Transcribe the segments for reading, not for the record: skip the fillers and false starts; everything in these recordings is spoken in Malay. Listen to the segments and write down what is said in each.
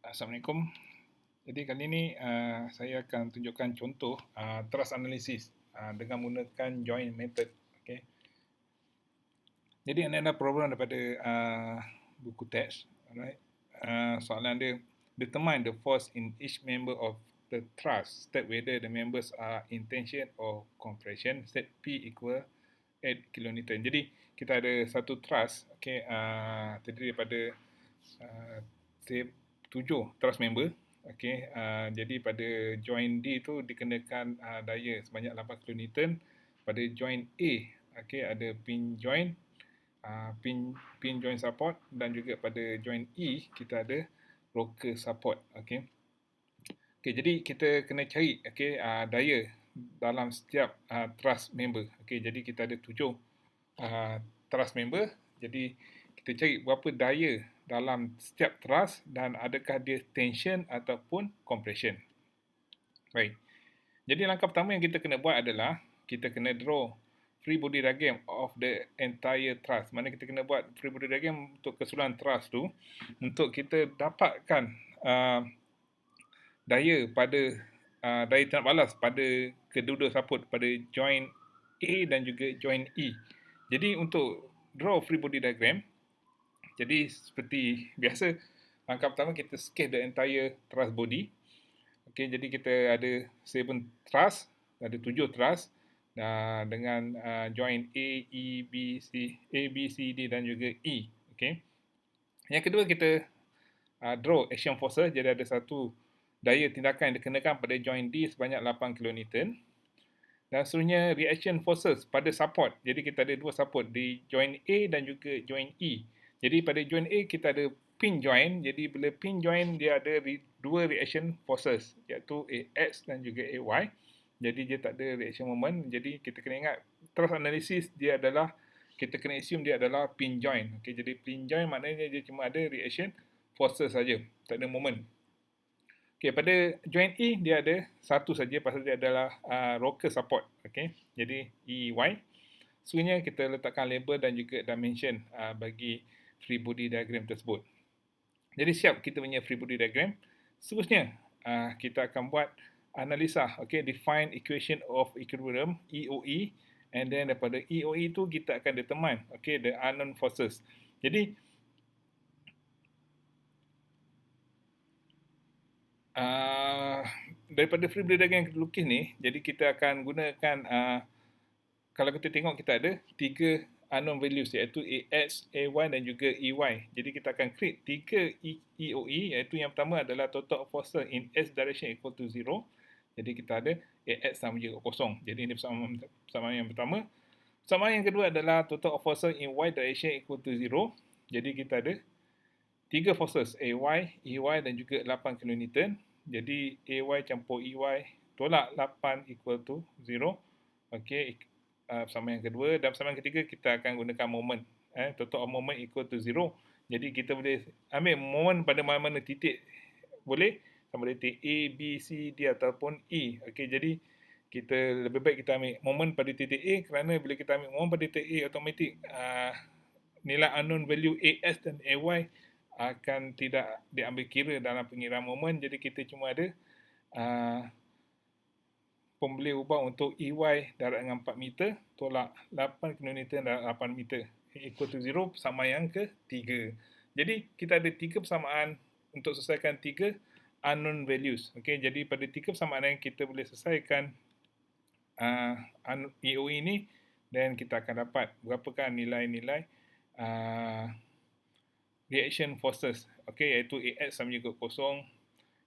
Assalamualaikum. Jadi kali ini saya akan tunjukkan contoh trust analysis dengan menggunakan join method. Okay. Jadi ini adalah problem daripada buku teks. Alright. Soalan dia, determine the force in each member of the trust. State whether the members are in tension or compression. Set P equal 8 kilonewton. Jadi kita ada satu trust, okay, terdiri daripada uh, 7 trust member. Okay, jadi pada join D tu dikenakan daya sebanyak 8 kilonewton. Pada join A, okay, ada pin join, pin join support, dan juga pada join E kita ada rocker support. Okay. Okay, jadi kita kena cari, okay, daya dalam setiap trust member. Okay, jadi kita ada 7 trust member. Jadi kita cari berapa daya dalam setiap trust dan adakah dia tension ataupun compression. Baik. Jadi langkah pertama yang kita kena buat adalah kita kena draw free body diagram of the entire truss. Mana kita kena buat free body diagram untuk keseluruhan truss tu untuk kita dapatkan daya pada daya tembak balas pada kedua-dua support pada join A dan juga join E. Jadi untuk draw free body diagram, jadi seperti biasa, langkah pertama kita sketch the entire truss body. Okay, jadi kita ada 7 truss, ada 7 truss dengan join A, E, B, C, D dan juga E. Okay. Yang kedua kita draw action forces. Jadi ada satu daya tindakan yang dikenakan pada join D sebanyak 8 kilonewton. Dan seterusnya reaction forces pada support. Jadi kita ada dua support di join A dan juga join E. Jadi pada join A kita ada pin join. Jadi bila pin join dia ada dua reaction forces, iaitu AX dan juga AY. Jadi dia tak ada reaction moment. Jadi kita kena ingat trust analysis dia adalah, kita kena assume dia adalah pin join. Okay, jadi pin join maknanya dia cuma ada reaction forces saja, tak ada moment. Okay, pada join E dia ada satu saja pasal dia adalah rocker support. Okay, jadi EY. Sebenarnya kita letakkan label dan juga dimension bagi free body diagram tersebut. Jadi siap kita punya free body diagram. Seterusnya kita akan buat analisa. Okay, define equation of equilibrium EOE, and then daripada EOE tu kita akan determine, okay, the unknown forces. Jadi daripada free body diagram yang kita lukis ni, jadi kita akan gunakan kalau kita tengok kita ada 3 unknown values, iaitu AX, AY dan juga EY. Jadi kita akan create 3 EOE, iaitu yang pertama adalah total force in S direction equal to 0. Jadi kita ada AX sama juga kosong. Jadi ini persamaan yang pertama. Persamaan yang kedua adalah total force in Y direction equal to 0. Jadi kita ada 3 forces, AY, EY dan juga 8 kilonewton. Jadi AY campur EY tolak 8 equal to 0. Okey, persamaan yang kedua. Dan persamaan ketiga kita akan gunakan moment. Total moment equal to 0. Jadi kita boleh ambil moment pada mana-mana titik boleh, sama ada titik A, B, C, D ataupun E. Okey, jadi kita lebih baik kita ambil moment pada titik A, kerana bila kita ambil moment pada titik A, automatik nilai unknown value AS dan AY akan tidak diambil kira dalam pengiraan moment. Jadi kita cuma ada pembeli ubah untuk EY darat dengan 4 meter tolak 8 kilonewton darat 8 meter equal to 0, persamaan yang ketiga. Jadi kita ada 3 persamaan untuk selesaikan 3 unknown values. Okay, jadi pada 3 persamaan yang kita boleh selesaikan EOE ini, dan kita akan dapat berapakah nilai-nilai reaction forces. Okay, iaitu AX sama juga kosong,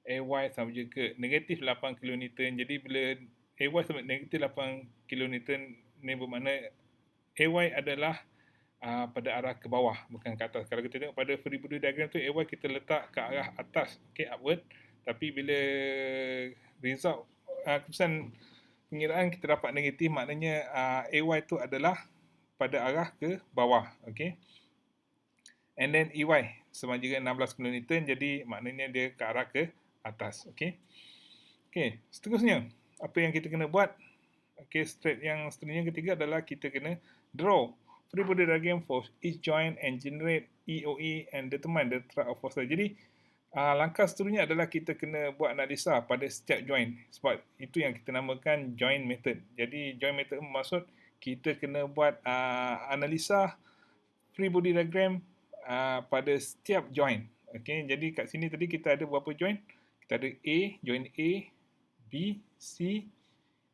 AY sama juga negatif 8 kilonewton. Jadi bila AY sama negatif 8 kilonewton, ni bermakna AY adalah pada arah ke bawah, bukan ke atas. Kalau kita tengok pada free body diagram tu, AY kita letak ke arah atas, okay, upward. Tapi bila result keputusan pengiraan kita dapat negatif, maknanya AY tu adalah pada arah ke bawah. Okay. And then EY sama juga 16 kilonewton, jadi maknanya dia ke arah ke atas. Okay. Okay, seterusnya apa yang kita kena buat? Okay, step yang seterusnya ketiga adalah kita kena draw free body diagram for each joint and generate EOE and determine the trust of forces. Jadi Langkah seterusnya adalah kita kena buat analisa pada setiap join. Sebab itu yang kita namakan join method. Jadi join method maksud kita kena buat analisa free body diagram pada setiap join. Okay, jadi kat sini tadi kita ada berapa join? Kita ada join A, B, C,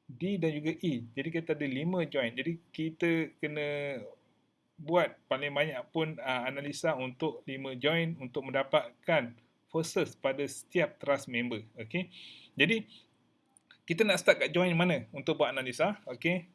D dan juga E. Jadi kita ada 5 join. Jadi kita kena buat paling banyak pun analisa untuk 5 join untuk mendapatkan forces pada setiap trust member. Okay. Jadi kita nak start kat join mana untuk buat analisa. Okay.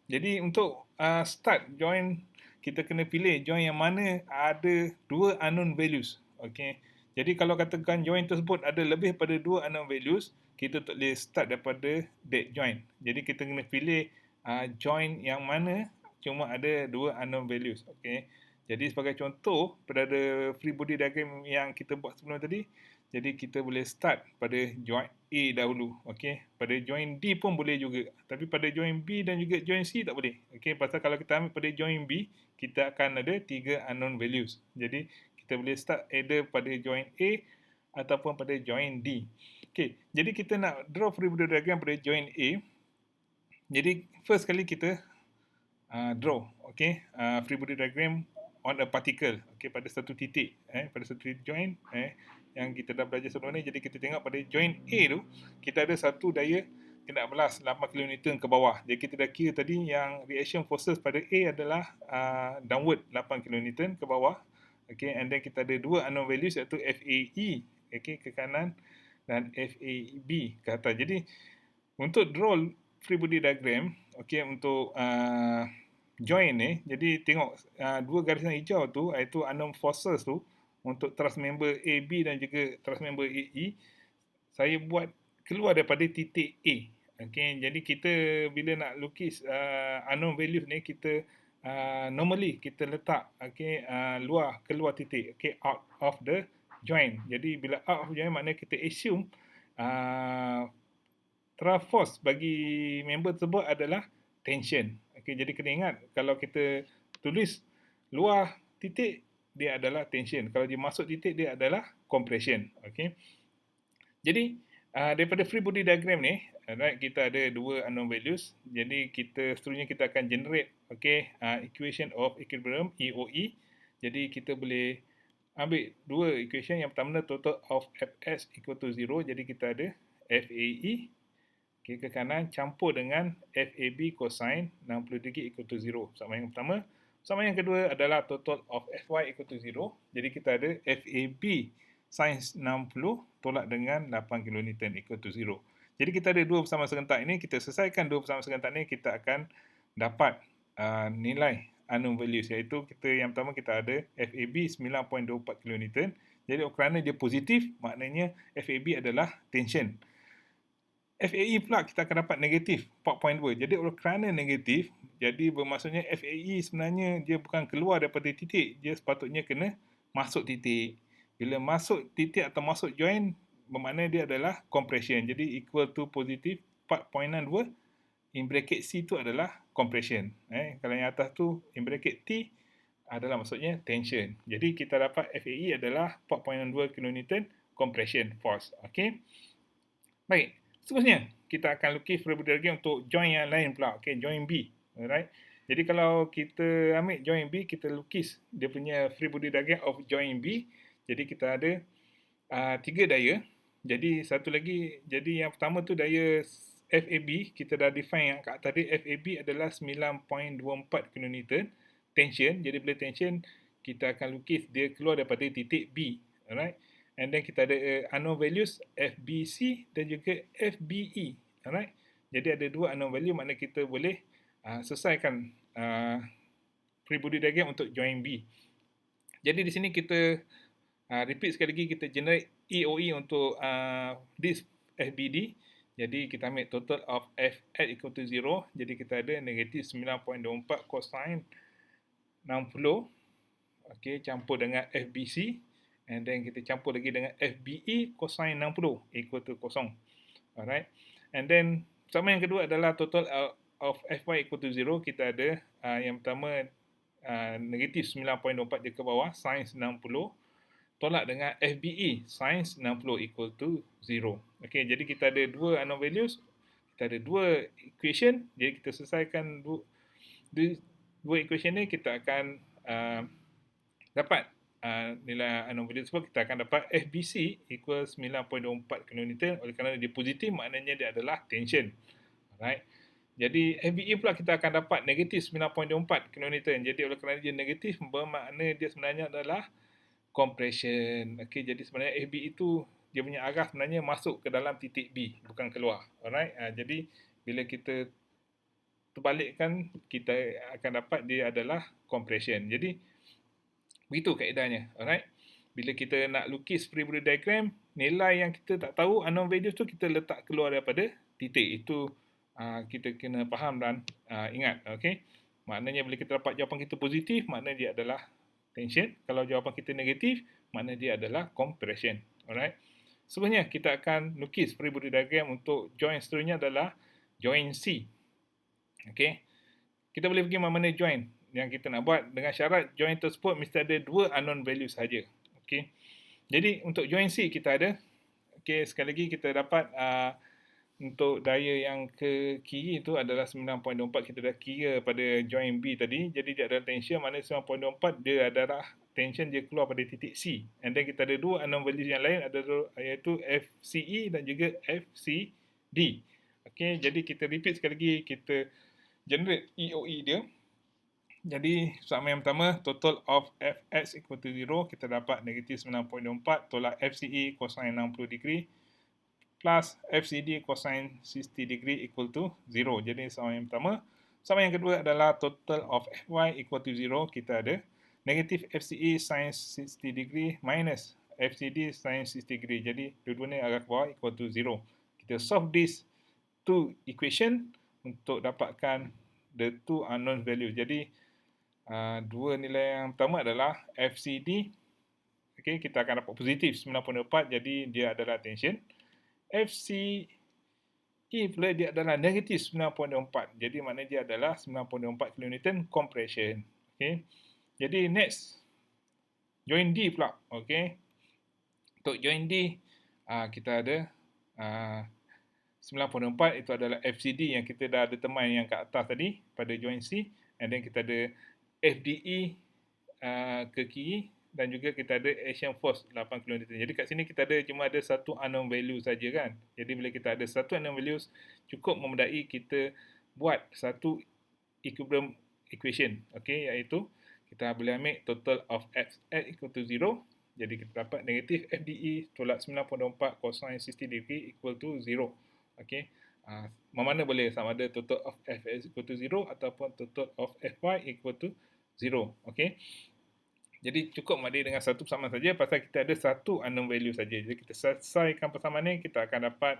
Jadi untuk start join, kita kena pilih join yang mana ada 2 unknown values. Okay. Jadi kalau katakan join tersebut ada lebih pada 2 unknown values, kita tak boleh start daripada that join. Jadi kita kena pilih join yang mana cuma ada 2 unknown values. Okay. Jadi sebagai contoh pada free body diagram yang kita buat sebelum tadi, jadi kita boleh start pada join A dahulu. Okay. Pada join D pun boleh juga. Tapi pada join B dan juga join C tak boleh. Okay. Pasal kalau kita ambil pada join B, kita akan ada 3 unknown values. Jadi kita boleh start either pada join A ataupun pada join D. Okay. Jadi kita nak draw free body diagram pada join A. Jadi first kali kita draw, okay, free body diagram on a particle, okay, pada satu titik, pada satu titik join, yang kita dah belajar sebelum ni. Jadi kita tengok pada join A tu, kita ada satu daya kena belas 8 kN ke bawah. Jadi kita dah kira tadi yang reaction forces pada A adalah downward 8 kN ke bawah, okay, and then kita ada dua unknown values iaitu FAE, okay, ke kanan, dan FAB ke atas. Jadi untuk draw free body diagram, okay, untuk join ni, jadi tengok dua garisan hijau tu, iaitu unknown forces tu, untuk trust member A, B dan juga trust member A, E, saya buat keluar daripada titik A. Okay, jadi kita bila nak lukis unknown values ni, kita normally kita letak, okay, keluar titik, okay, out of the join. Jadi bila out of join maknanya kita assume thrust force bagi member tersebut adalah tension. Okay, jadi kena ingat kalau kita tulis luar titik, dia adalah tension. Kalau dia masuk titik, dia adalah compression. Okay. Jadi daripada free body diagram ni, right, kita ada dua unknown values. Jadi seterusnya kita akan generate, okay, equation of equilibrium, EOE. Jadi kita boleh ambil dua equation. Yang pertama total of Fs equal to 0. Jadi kita ada FAE, okay, ke kanan campur dengan FAB cosine 60 degree equal to 0. Sama yang pertama. Sama yang kedua adalah total of Fy equal to 0. Jadi kita ada FAB sin 60 tolak dengan 8 kN equal to 0. Jadi kita ada dua persamaan serentak ini. Kita selesaikan dua persamaan serentak ini, kita akan dapat nilai unknown values, iaitu yang pertama kita ada FAB 9.24 kN. Jadi kerana dia positif, maknanya FAB adalah tension. FAE pula kita akan dapat negatif 4.2. Jadi kerana negatif, jadi bermaksudnya FAE sebenarnya dia bukan keluar daripada titik, dia sepatutnya kena masuk titik. Bila masuk titik atau masuk join, bermakna dia adalah compression. Jadi equal to positif 4.2. In bracket C tu adalah compression. Kalau yang atas tu in bracket T adalah maksudnya tension. Jadi kita dapat FAE adalah 4.2 kN compression force. Okay. Baik. Seterusnya, kita akan lukis free body diagram untuk join yang lain pula. Okay, join B. Alright. Jadi kalau kita ambil join B, kita lukis dia punya free body diagram of join B. Jadi kita ada 3 daya. Jadi satu lagi, jadi yang pertama tu daya FAB, kita dah define yang kat atas dia. FAB adalah 9.24 kN tension. Jadi bila tension, kita akan lukis dia keluar daripada titik B. Alright. And then kita ada unknown values FBC dan juga FBE. Alright. Jadi ada dua unknown value, maknanya kita boleh selesaikan free body diagram untuk join B. Jadi di sini kita repeat sekali lagi, kita generate EOE untuk this FBD. Jadi kita ambil total of F equal to 0. Jadi kita ada negatif 9.24 cosine 60. Okay, campur dengan FBC. And then kita campur lagi dengan FBE cosine 60 equal to 0. Alright. And then sama yang kedua adalah total of Fy equal to 0. Kita ada yang pertama negatif 9.24 dia ke bawah sin 60 tolak dengan FBE, since 60 equal to 0. Okey, jadi kita ada dua unknown values, kita ada dua equation, jadi kita selesaikan dua equation ni, kita akan dapat nilai unknown value tersebut. Kita akan dapat FBC equal 9.24 kN. Oleh kerana dia positif, maknanya dia adalah tension. Alright. Jadi FBE pula kita akan dapat negatif 9.24 kN. Jadi oleh kerana dia negatif, bermakna dia sebenarnya adalah compression. Okey, jadi sebenarnya FBE itu dia punya arah sebenarnya masuk ke dalam titik B, bukan keluar. Alright. Jadi bila kita terbalikkan, kita akan dapat dia adalah compression. Jadi begitu kaedahnya. Alright. Bila kita nak lukis free body diagram, nilai yang kita tak tahu, unknown values tu kita letak keluar daripada titik. Itu kita kena faham dan ingat. Okay. Maknanya bila kita dapat jawapan kita positif, maknanya dia adalah tension. Kalau jawapan kita negatif, maknanya dia adalah compression. Alright. Sebenarnya kita akan lukis free body diagram untuk join seterusnya adalah join C. Okay. Kita boleh pergi mana-mana join yang kita nak buat, dengan syarat join tersebut mesti ada dua unknown value saja. Okey. Jadi untuk join C kita ada, okey, sekali lagi kita dapat untuk daya yang ke kiri itu adalah 9.24. Kita dah kira pada join B tadi. Jadi dia adalah tension, mana 9.24 dia adalah tension, dia keluar pada titik C. And then kita ada dua unknown values yang lain, iaitu FCE dan juga FCD. Okey, jadi kita repeat sekali lagi, kita generate EOE dia. Jadi soalan yang pertama, total of Fx equal to 0, kita dapat negatif 9.24 tolak FCE cosine 60 degree plus FCD cosine 60 degree equal to 0. Jadi soalan yang pertama. Soalan yang kedua adalah total of Fy equal to 0, kita ada negatif FCE sin 60 degree minus FCD sin 60 degree. Jadi dua-duanya arah ke bawah equal to 0. Kita solve this two equation untuk dapatkan the two unknown value. Jadi dua nilai yang pertama adalah FCD. Okay, kita akan dapat positif 9.4, jadi dia adalah tension. FCE pula dia adalah negatif 9.4, jadi maknanya dia adalah 9.4 kN compression. Okay. Jadi next, join D pula. Okay. Untuk join D, kita ada 9.4 itu adalah FCD yang kita dah determine yang kat atas tadi pada join C. And then kita ada FDE ke kiri dan juga kita ada action force 8 kN. Jadi kat sini kita ada cuma ada satu unknown value saja kan. Jadi bila kita ada satu unknown values, cukup memadai kita buat satu equilibrium equation. Okey, iaitu kita boleh ambil total of X equal to 0. Jadi kita dapat negatif FDE tolak 9.4 cosine 60 degree equal to 0. Okey. Mana boleh, sama ada total of Fx equal to 0 ataupun total of Fy equal to 0. Okey. Jadi cukup madai dengan satu persamaan saja pasal kita ada satu unknown value saja. Jadi kita selesaikan persamaan ni, kita akan dapat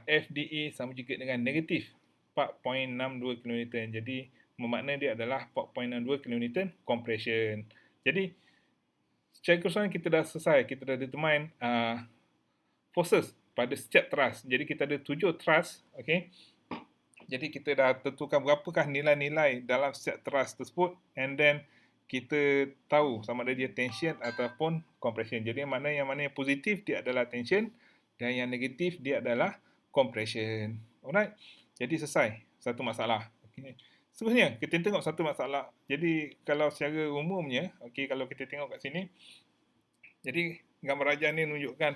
FDE sama juga dengan negatif 4.62 kN. Jadi bermakna dia adalah 4.62 kN compression. Jadi secara keseluruhan kita dah selesai. Kita dah determine forces pada setiap truss. Jadi kita ada 7 truss. Okay. Jadi kita dah tentukan berapakah nilai-nilai dalam setiap truss tersebut. And then kita tahu sama ada dia tension ataupun compression. Jadi yang mana yang positif dia adalah tension. Dan yang negatif dia adalah compression. Alright. Jadi selesai satu masalah. Okay. Sebenarnya kita tengok satu masalah. Jadi kalau secara umumnya, okay, kalau kita tengok kat sini. Jadi gambar rajah ni menunjukkan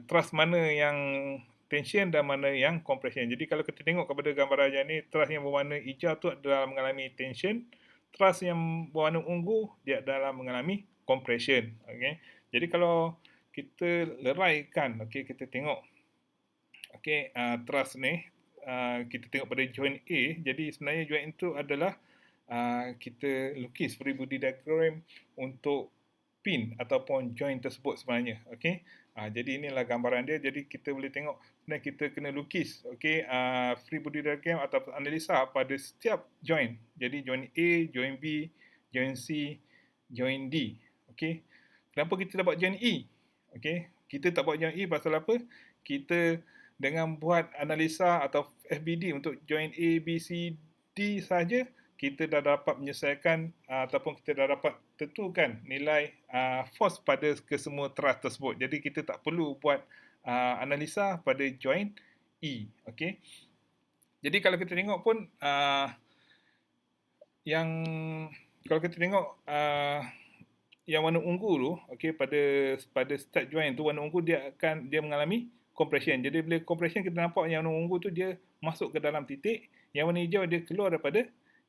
truss mana yang tension dan mana yang compression. Jadi kalau kita tengok kepada gambar rajah ni, truss yang berwarna hijau tu adalah mengalami tension. Truss yang berwarna ungu dia adalah mengalami compression. Okay. Jadi kalau kita leraikan, okay, kita tengok okay, truss ni, kita tengok pada joint A. Jadi sebenarnya joint itu adalah kita lukis free body diagram untuk pin ataupun joint tersebut sebenarnya. Okay. Jadi inilah gambaran dia. Jadi kita boleh tengok sebenarnya kita kena lukis free body diagram atau analisa pada setiap joint. Jadi joint A, joint B, joint C, joint D. Okay. Kenapa kita dapat joint E? Okay. Kita tak buat joint E pasal apa? Kita dengan buat analisa atau FBD untuk joint A, B, C, D saja, kita dah dapat menyelesaikan ataupun kita dah dapat tentukan nilai force pada kesemua truss tersebut. Jadi kita tak perlu buat analisa pada join E. Okey. Jadi kalau kita tengok pun yang kalau kita tengok yang warna ungu tu, okey, pada start join tu warna ungu dia mengalami compression. Jadi bila compression kita nampak yang warna ungu tu dia masuk ke dalam titik, yang warna hijau dia keluar daripada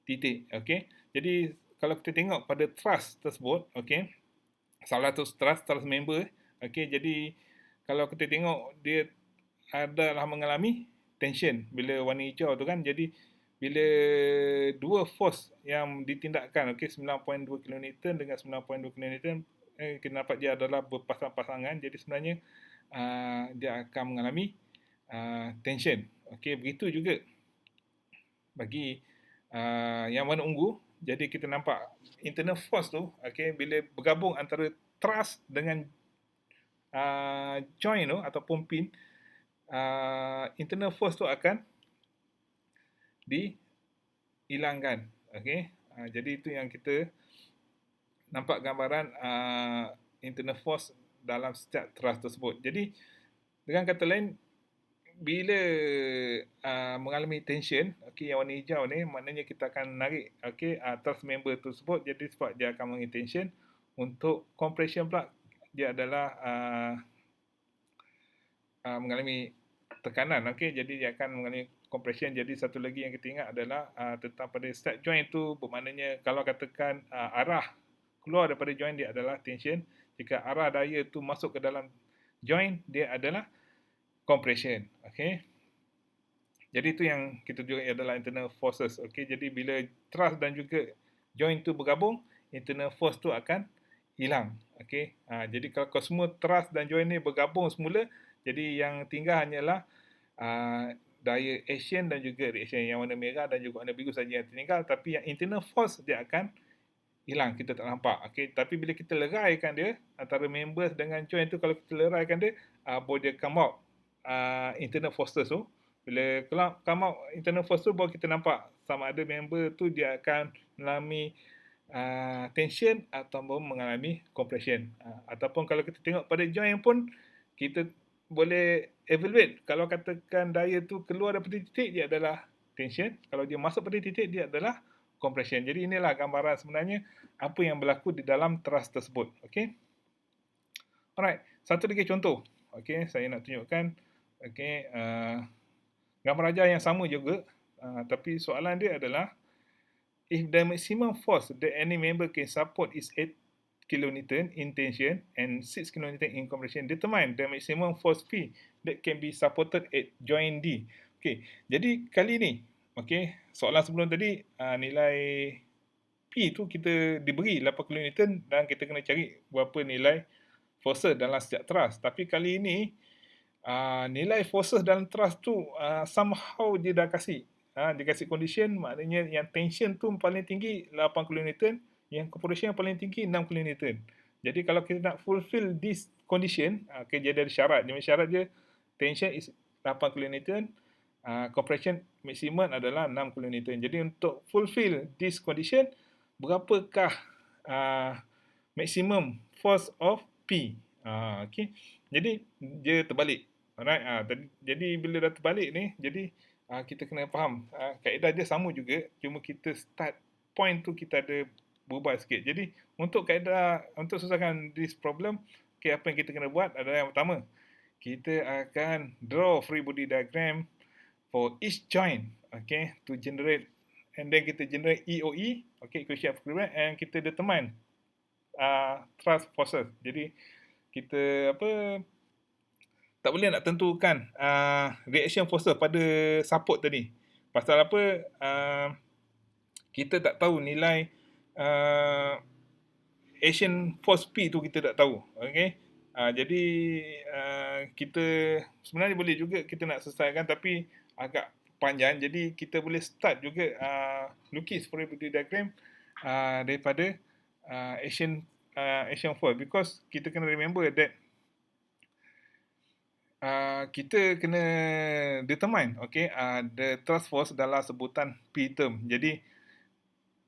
titik. Okey. Jadi kalau kita tengok pada truss tersebut, okey, salah satu truss member, okey, jadi kalau kita tengok dia adalah mengalami tension bila warna hijau tu kan. Jadi bila dua force yang ditindakkan, okey, 9.2 kN dengan 9.2 kN, kita dapat dia adalah berpasang-pasangan. Jadi sebenarnya dia akan mengalami tension. Okey, begitu juga bagi yang warna ungu. Jadi kita nampak internal force tu, okey, bila bergabung antara truss dengan join tu ataupun pin, internal force tu akan dihilangkan. Okey. Jadi itu yang kita nampak gambaran internal force dalam setiap truss tersebut. Jadi dengan kata lain, bila mengalami tension, okey, yang warna hijau ni maknanya kita akan narik, okey, truss member tersebut. Jadi sebab dia akan mengalami tension. Untuk compression pula dia adalah mengalami tekanan, okey, jadi dia akan mengalami compression. Jadi satu lagi yang kita ingat adalah tentang pada start join tu, bermaknanya kalau katakan arah keluar daripada join dia adalah tension, jika arah daya tu masuk ke dalam join dia adalah compression. Okey, jadi itu yang kita juga adalah internal forces. Okey, jadi bila truss dan juga join tu bergabung, internal force tu akan hilang. Okey, jadi kalau semua truss dan join ni bergabung semula, jadi yang tinggal hanyalah daya action dan juga reaction. Yang warna merah dan juga warna biru saja yang tinggal, tapi yang internal force dia akan hilang, kita tak nampak. Okey, tapi bila kita leraikan dia antara members dengan join tu, kalau kita leraikan dia, boleh dia come out internal forces tu. Bila come out internal force tu, baru kita nampak sama ada member tu dia akan mengalami tension ataupun mengalami compression. Ataupun kalau kita tengok pada join pun, kita boleh evaluate. Kalau katakan daya tu keluar daripada titik, dia adalah tension. Kalau dia masuk pada titik, dia adalah compression. Jadi inilah gambaran sebenarnya apa yang berlaku di dalam truss tersebut. Okey. Alright, satu lagi contoh. Okey, saya nak tunjukkan. Okey, gambar ajar yang sama juga, tapi soalan dia adalah, if the maximum force that any member can support is 8 kN in tension and 6 kN in compression, determine the maximum force P that can be supported at joint D. Okey, jadi kali ni, okey, soalan sebelum tadi nilai P tu kita diberi 8 kN dan kita kena cari berapa nilai forces dalam setiap truss. Tapi kali ini nilai forces dalam truss tu somehow dia dah kasih. Dia kasih condition, maknanya yang tension tu paling tinggi 8 kN, yang compression yang paling tinggi 6 kN. Jadi kalau kita nak fulfill this condition, okay, dia ada syarat. Syarat dia tension is 8 kN, compression maximum adalah 6 kN. Jadi untuk fulfill this condition, berapakah maximum force of P? Okay. Jadi dia terbalik. Alright. Jadi bila dah terbalik ni, jadi kita kena faham kaedah dia sama juga, cuma kita start point tu kita ada berubah sikit. Jadi untuk kaedah, untuk selesaikan this problem, okay, apa yang kita kena buat adalah yang pertama, kita akan draw free body diagram for each joint, okay, to generate, and then kita generate EOE, okay, equation of equilibrium, and kita determine thrust forces. Jadi kita tak boleh nak tentukan reaction forces pada support tadi. Pasal apa? Kita tak tahu nilai action force P tu, kita tak tahu. Okay? Jadi kita sebenarnya boleh juga kita nak selesaikan, tapi agak panjang. Jadi kita boleh start juga lukis free body diagram daripada action force, because kita kena remember that kita kena determine, okay, the thrust force dalam sebutan P term. Jadi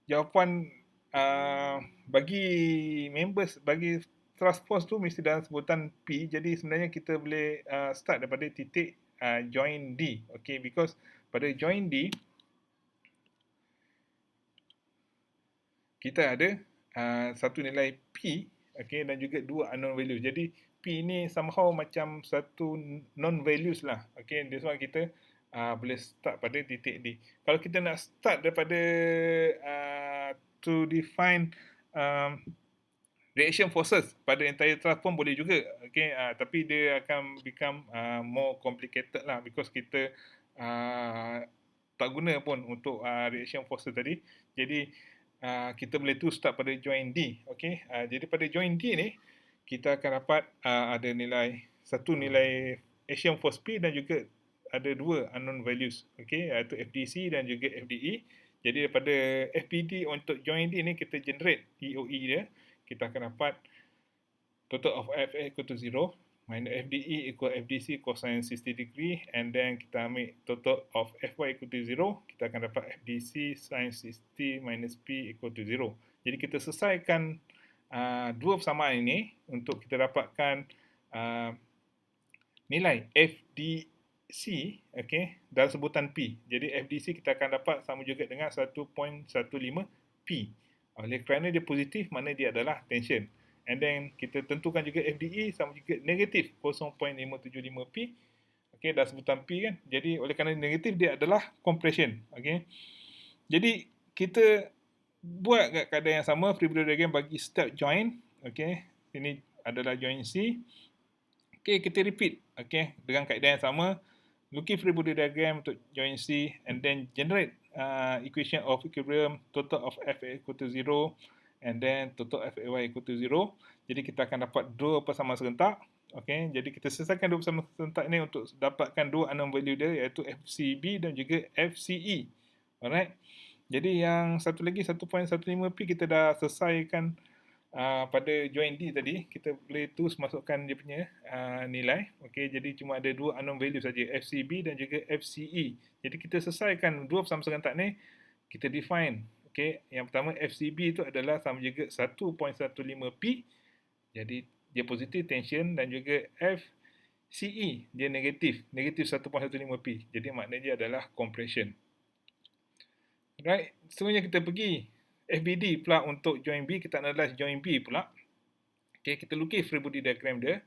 jawapan bagi members, bagi thrust force tu mesti dalam sebutan P. Jadi sebenarnya kita boleh start daripada titik join D. Okay, because pada join D, kita ada satu nilai P, okay, dan juga dua unknown value. Jadi P ni somehow macam satu non-values lah. Okay, that's why kita boleh start pada titik D. Kalau kita nak start daripada to define reaction forces pada entire thrust pun boleh juga. Okay, tapi dia akan become more complicated lah, because kita tak guna pun untuk reaction forces tadi. Jadi kita boleh tu start pada join D. Okay, jadi pada join D ni kita akan dapat ada satu nilai action force P dan juga ada dua unknown values. Okay, iaitu FDC dan juga FDE. Jadi daripada FPD untuk join D ni kita generate EOE dia. Kita akan dapat total of FA equal to 0 minus FDE equal FDC cosine 60 degree, and then kita ambil total of FY equal to 0, kita akan dapat FDC sin 60 minus P equal to 0. Jadi kita selesaikan dua persamaan ini untuk kita dapatkan nilai FDC, okay, dalam sebutan P. Jadi FDC kita akan dapat sama juga dengan 1.15 P. Oleh kerana dia positif, makna dia adalah tension. And then kita tentukan juga FDE sama juga negatif 0.575 P. Okay, dah sebutan P kan. Jadi oleh kerana negatif, dia adalah compression. Okay. Jadi kita buat kat keadaan yang sama, free body diagram bagi step join. Okay, ini adalah join C. Okay, kita repeat. Okay, dengan kaedah yang sama, lukis free body diagram untuk join C, and then generate equation of equilibrium, total of FA equal to 0, and then total FAY equal to 0. Jadi kita akan dapat dua persamaan serentak. Okay, jadi kita selesaikan dua persamaan serentak ini untuk dapatkan dua unknown value dia, iaitu FCB dan juga FCE. Alright. Jadi yang satu lagi 1.15P kita dah selesaikan pada join D tadi. Kita boleh terus masukkan dia punya nilai. Okay, jadi cuma ada dua unknown value saja, FCB dan juga FCE. Jadi kita selesaikan dua persamaan serentak ni, kita define. Okay, yang pertama FCB itu adalah sama juga 1.15P. Jadi dia positif tension, dan juga FCE dia negatif 1.15P. Jadi maknanya dia adalah compression. Right, sebenarnya kita pergi FBD pula untuk join B, kita analyze join B pula. Okay, kita lukis free body diagram dia.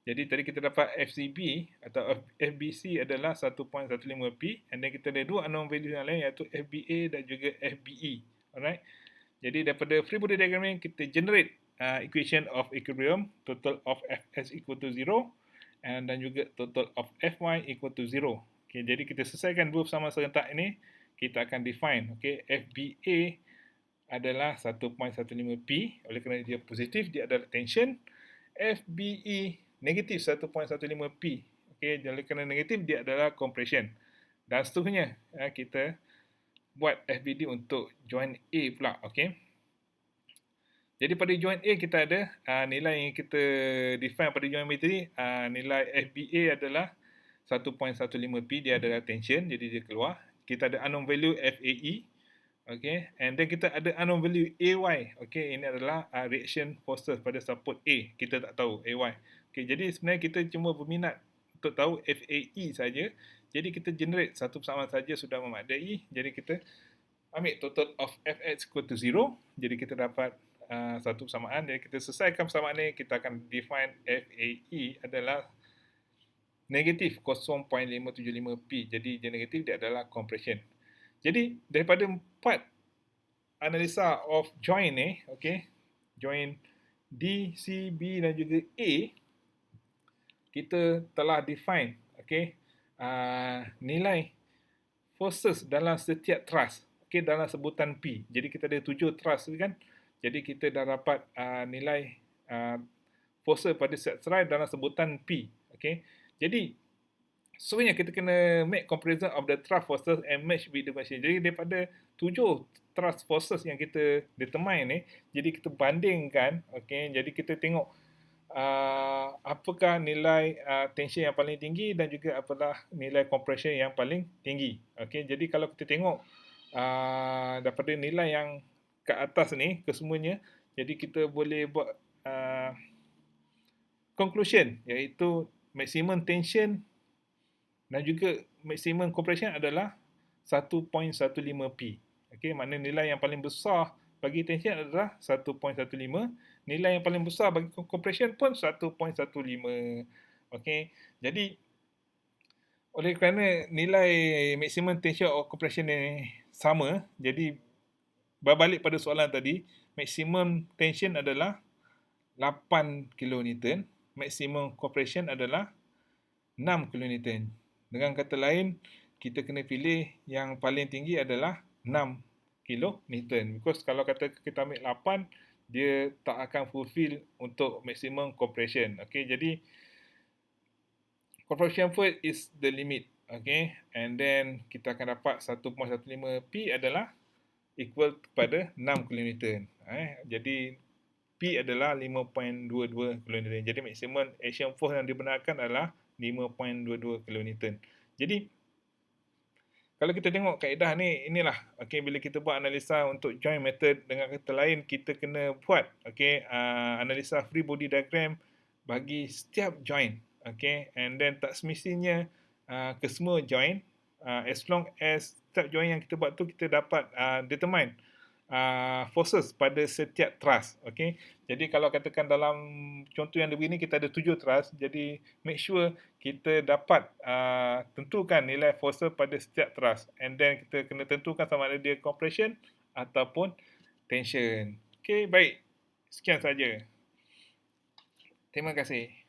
Jadi tadi kita dapat FCB atau FBC adalah 1.15P, and then kita ada dua unknown value yang lain, iaitu FBA dan juga FBE. Alright. Jadi daripada free body diagram ni kita generate equation of equilibrium, total of Fs equal to 0, and dan juga total of Fy equal to 0. Okay, jadi kita selesaikan dua persamaan serentak ini, kita akan define. Okay, FBA adalah 1.15P, oleh kerana dia positif, dia adalah tension. FBE negatif 1.15P, okay, oleh kerana negatif, dia adalah compression. Dan seterusnya kita buat FBD untuk join A pula. Okay. Jadi pada join A kita ada nilai yang kita define pada join B tadi, nilai FBA adalah 1.15P, dia adalah tension, jadi dia keluar. Kita ada unknown value FAE. Okay, and then kita ada unknown value AY. Okay, ini adalah reaction forces pada support A. Kita tak tahu AY. Okay, jadi sebenarnya kita cuma berminat untuk tahu FAE saja. Jadi kita generate satu persamaan saja sudah memadai. Jadi kita ambil total of Fx equal to 0. Jadi kita dapat satu persamaan. Jadi kita selesaikan persamaan ini, kita akan define FAE adalah negatif 0.575P. Jadi dia negatif, dia adalah compression. Jadi daripada empat analisa of join ni, okay, join D, C, B dan juga A, kita telah define, okay, nilai forces dalam setiap thrust, okay, dalam sebutan P. Jadi kita ada 7 thrust kan. Jadi kita dah dapat nilai forces pada setiap thrust dalam sebutan P, okay. Jadi sebenarnya kita kena make comparison of the thrust forces and match with the machine. Jadi daripada 7 thrust forces yang kita determine ni, jadi kita bandingkan, okay, jadi kita tengok apakah nilai tension yang paling tinggi dan juga apalah nilai compression yang paling tinggi. Okay, jadi kalau kita tengok daripada nilai yang kat atas ni kesemuanya. Jadi kita boleh buat conclusion, iaitu maximum tension dan juga maximum compression adalah 1.15 P. Okey, makna nilai yang paling besar bagi tension adalah 1.15. Nilai yang paling besar bagi compression pun 1.15. Okey, jadi oleh kerana nilai maximum tension or compression ni sama, jadi berbalik pada soalan tadi, maximum tension adalah 8 kN, maximum compression adalah 6 kN. Dengan kata lain, kita kena pilih yang paling tinggi adalah 6 kN. Because kalau kata kita ambil 8, dia tak akan fulfill untuk maximum compression. Okay, jadi compression force is the limit. Okay, and then kita akan dapat 1.15 P adalah equal kepada 6 kN. Jadi P adalah 5.22 kN. Jadi maximum action force yang dibenarkan adalah 5.22 kN. Jadi kalau kita tengok kaedah ni, inilah okey, bila kita buat analisa untuk joint method, dengan kata lain kita kena buat okey analisa free body diagram bagi setiap joint, okey, and then tak semestinya ke semua joint, as long as setiap joint yang kita buat tu kita dapat determine forces pada setiap truss. Okay. Jadi kalau katakan dalam contoh yang begini kita ada 7 truss, jadi make sure kita dapat tentukan nilai forces pada setiap truss, and then kita kena tentukan sama ada dia compression ataupun tension. Okay, baik. Sekian saja. Terima kasih.